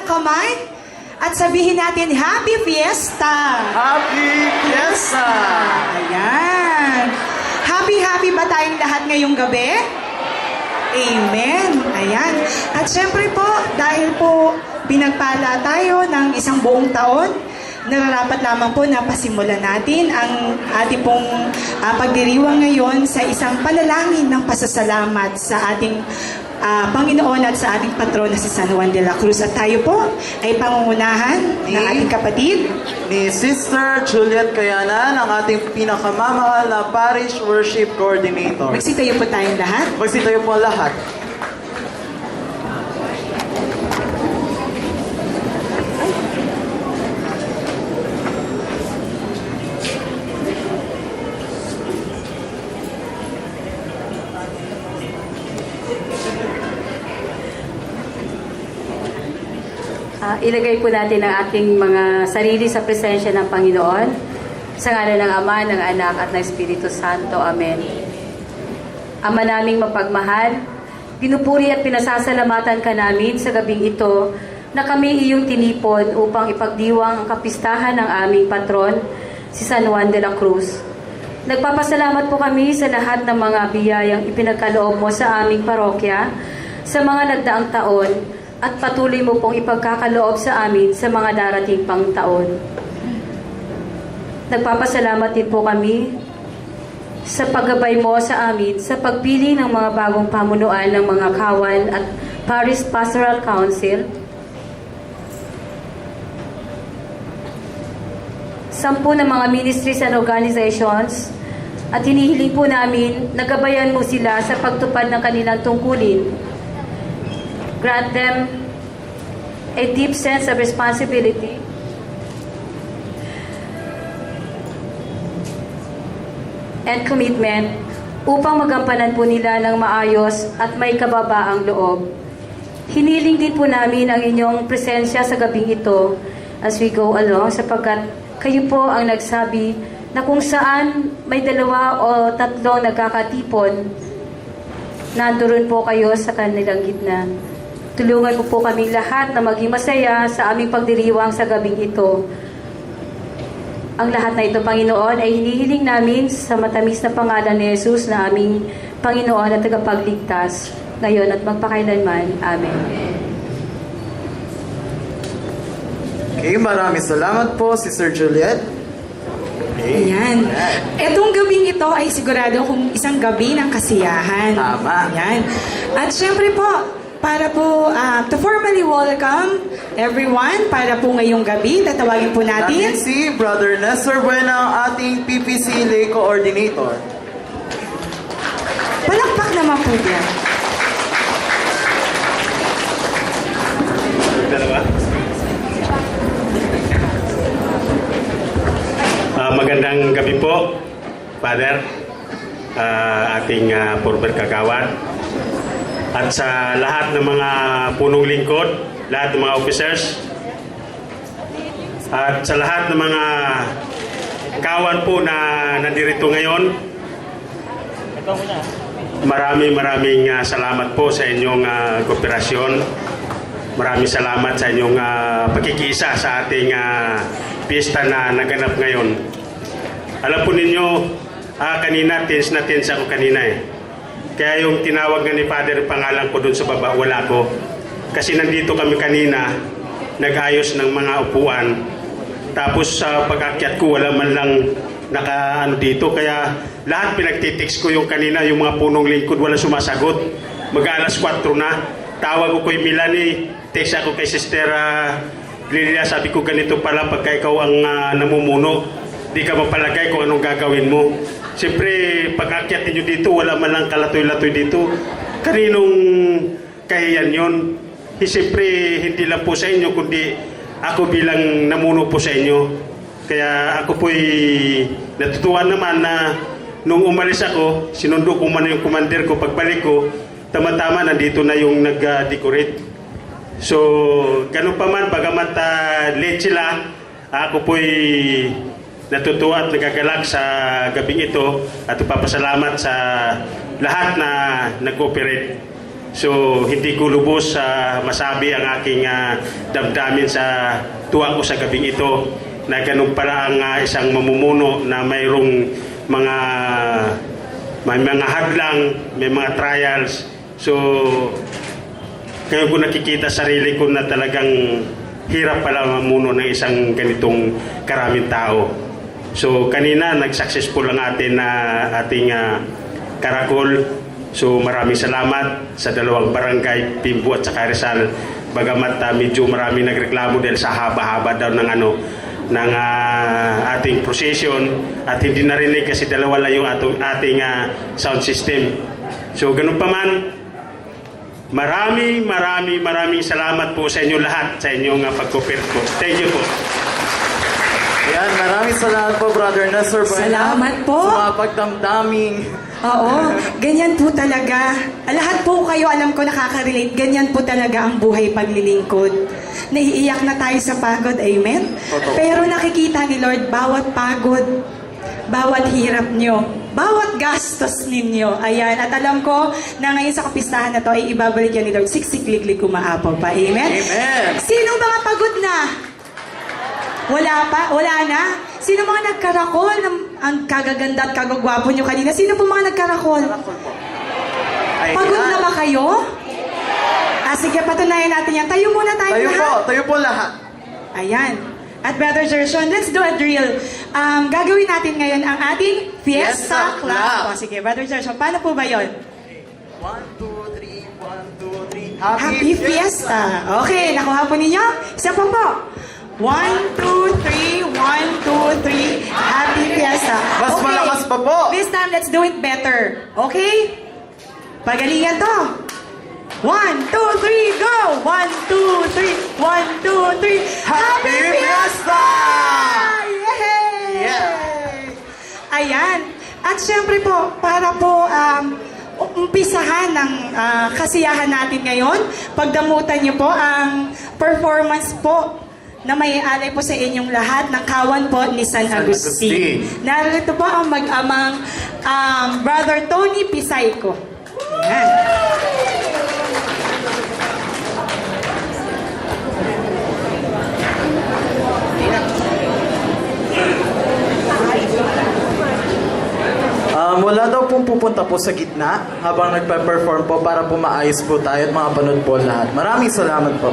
ng kamay at sabihin natin, Happy Fiesta! Happy Fiesta! Ayan. Happy ba tayong lahat ngayong gabi? Amen. Ayan. At syempre po, dahil po pinagpala tayo ng isang buong taon, nararapat lamang po na pasimulan natin ang ating pong pagdiriwang ngayon sa isang panalangin ng pasasalamat sa ating Panginoon at sa ating patron na si San Juan de la Cruz. At tayo po ay pangungunahan ng ating kapatid Ni Sister Juliet Kayanan, ang ating pinakamamahal na Parish Worship Coordinator. Magsitayo po tayong lahat. Magsitayo po ang lahat. Ilagay po natin ang ating mga sarili sa presensya ng Panginoon. Sa ngalan ng Ama, ng Anak, at ng Espiritu Santo. Amen. Ama naming mapagmahal, pinupuri at pinasasalamatan ka namin sa gabing ito na kami iyong tinipon upang ipagdiwang ang kapistahan ng aming patron, si San Juan de la Cruz. Nagpapasalamat po kami sa lahat ng mga biyayang ipinagkaloob mo sa aming parokya sa mga nagdaang taon at patuloy mo pong ipagkakaloob sa amin sa mga darating pang taon. Nagpapasalamat din po kami sa paggabay mo sa amin sa pagpili ng mga bagong pamunuan ng mga kawan at Parish Pastoral Council, 10 na mga ministries and organizations, at hinihiling po namin na gabayan mo sila sa pagtupad ng kanilang tungkulin. Grant them a deep sense of responsibility and commitment upang magampanan po nila ng maayos at may kababaang loob. Hiniling din po namin ang inyong presensya sa gabing ito as we go along, sapagkat kayo po ang nagsabi na kung saan may 2 o 3 nagkakatipon, nandoon po kayo sa kanilang gitna. Tulungan mo po kami lahat na maging masaya sa aming pagdiriwang sa gabing ito. Ang lahat na ito, Panginoon, ay hinihiling namin sa matamis na pangalan ni Jesus na aming Panginoon at tagapagligtas, ngayon at magpakailanman. Amen. Okay, maraming salamat po, Sister Juliet. Ayan. Etong gabing ito ay sigurado kung isang gabi ng kasiyahan. Tama. Ayan. At syempre po, para po to formally welcome everyone para po ngayong gabi, tatawagin po natin Si Brother Nestor Buena, ang ating PPC Lay Coordinator. palakpak naman po yan. Magandang gabi po, Father, ating former kagawad, at sa lahat ng mga punong lingkod, lahat ng mga officers, at sa lahat ng mga kawan po na nandirito ngayon. Maraming salamat po sa inyong kooperasyon. Maraming salamat sa inyong pagkikiisa sa ating pista na naganap ngayon. Alam po ninyo, kanina, tense ako kanina eh. Kaya yung tinawag nga ni Father, pangalan ko doon sa baba, wala ko. Kasi nandito kami kanina, nag-ayos ng mga upuan. Tapos sa pag-akyat ko, wala man lang naka-ano dito. Kaya lahat pinagtitext ko yung kanina, yung mga punong lingkod, wala sumasagot. Mag-alas 4 na. Tawag ko kay Milani, text ako kay Sister Lilia, sabi ko ganito pala pagka ikaw ang namumuno, di ka mapalagay kung anong gagawin mo. Siyempre, pag-akyat ninyo dito, wala man lang kalatoy-latoy dito. Kaninong kahiyan yun? Siyempre, hindi lang po sa inyo, kundi ako bilang namuno po sa inyo. Kaya ako po'y natutuwa naman na nung umalis ako, sinundo ko man yung commander ko. Pagbalik ko, tama-tama, nandito na yung nag-decorate. So, ganun pa man, bagamat late sila, ako po'y natutuwa at nagagalak sa gabing ito at ipapasalamat sa lahat na nag-cooperate. So hindi ko lubos masabi ang aking damdamin sa tuwa ko sa gabing ito na ganun pala ang isang mamumuno na mayroong may mga hadlang, may mga trials. So ngayon ko nakikita sarili ko na talagang hirap pala mamuno ng isang ganitong karaming tao. So kanina nag-successful ang ating karakol. So maraming salamat sa dalawang barangay, Pimbo at saka Rizal. Bagamat medyo marami nagreklamo dahil sa haba-haba daw ng ating procession at hindi narinig kasi dalawa lang yung ating sound system. So ganun pa man, maraming salamat po sa inyo lahat sa inyong pag-cooperate po. Thank you po. Yan, maraming salamat po, Brother Nestor Buena. Salamat po. Sa mga pagdamdaming. Oo, ganyan po talaga. Lahat po kayo, alam ko nakaka-relate, ganyan po talaga ang buhay paglilingkod. Naiiyak na tayo sa pagod, amen? Totoo. Pero nakikita ni Lord, bawat pagod, bawat hirap nyo, bawat gastos ninyo. Ayan, at alam ko na ngayon sa kapistahan na to ay ibabalik yan ni Lord. Siksik-liglig kumaapaw pa, amen? Amen. Sinong mga pagod na? Wala pa? Wala na? Sino mga nagkarakol? Ang kagaganda at kagagwapo nyo kanina. Sino po mga nagkarakol? Ay, Pagod yan. na ba kayo? Sige, patunayan natin yan. Tayo muna tayo lahat. Tayo po lahat. Ayan. At Brother Gershon, let's do a drill. Gagawin natin ngayon ang ating Fiesta Fiesta Clap. Clap. Sige, Brother Gershon, paano po ba yun? 1, 2, 3, 1, 2, 3. Happy Fiesta! Okay, nakuha po ninyo? Isa po po. 1, 2, 3, 1, 2, 3. Happy Fiesta. Mas malakas pa po. This time, let's do it better. Okay? Pagalingan to. 1, 2, 3, go! 1, 2, 3, 1, 2, 3. Happy Fiesta! Yay! Yeah! Ayan. At syempre po, para po umpisahan ng kasiyahan natin ngayon, pagdamutan niyo po ang performance po na may alay po sa inyong lahat ng kawan po ni San Agustin. Narito po ang mag-amang Brother Tony Pisayco. Ayan. Wala daw pong pupunta po sa gitna habang nagpa-perform po para po maayos po tayo at makapanood po lahat. Maraming salamat po.